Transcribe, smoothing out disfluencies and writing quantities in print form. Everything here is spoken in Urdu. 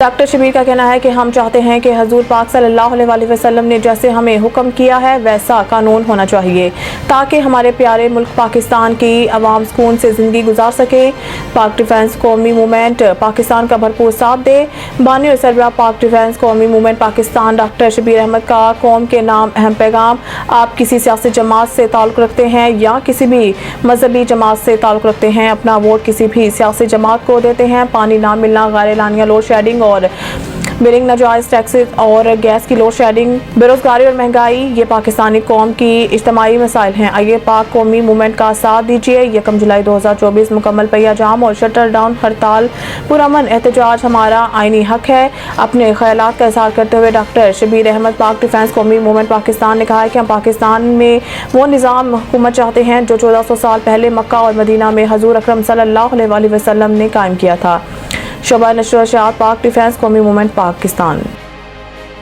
ڈاکٹر شبیر کا کہنا ہے کہ ہم چاہتے ہیں کہ حضور پاک صلی اللہ علیہ وسلم نے جیسے ہمیں حکم کیا ہے ویسا قانون ہونا چاہیے تاکہ ہمارے پیارے ملک پاکستان کی عوام سکون سے زندگی گزار سکے۔ پاک ڈیفنس قومی موومنٹ پاکستان کا بھرپور ساتھ دے۔ بانی اور سربراہ پاک ڈیفنس قومی موومنٹ پاکستان ڈاکٹر شبیر احمد کا قوم کے نام اہم پیغام۔ آپ کسی سیاسی جماعت سے تعلق رکھتے ہیں یا کسی بھی مذہبی جماعت سے تعلق رکھتے ہیں، اپنا ووٹ کسی بھی سیاسی جماعت کو دیتے ہیں۔ پانی نہ ملنا، غیر اعلانیہ لوڈ شیڈنگ اور بلنگ، ناجائز ٹیکسز اور گیس کی لوڈ شیڈنگ، بے روزگاری اور مہنگائی، یہ پاکستانی قوم کی اجتماعی مسائل ہیں۔ آئیے پاک قومی موومنٹ کا ساتھ دیجیے۔ 1 جولائی 2024 مکمل پہیہ جام اور شٹر ڈاؤن ہڑتال پرامن احتجاج ہمارا آئینی حق ہے۔ اپنے خیالات کا اظہار کرتے ہوئے ڈاکٹر شبیر احمد پاک ڈیفنس قومی موومنٹ پاکستان نے کہا ہے کہ ہم پاکستان میں وہ نظام حکومت چاہتے ہیں جو 1400 سال پہلے مکہ اور مدینہ میں حضور اکرم صلی اللہ علیہ وسلم نے قائم کیا تھا۔ شعبہ نشر و اشاعت پاک ڈیفنس قومی موومنٹ پاکستان۔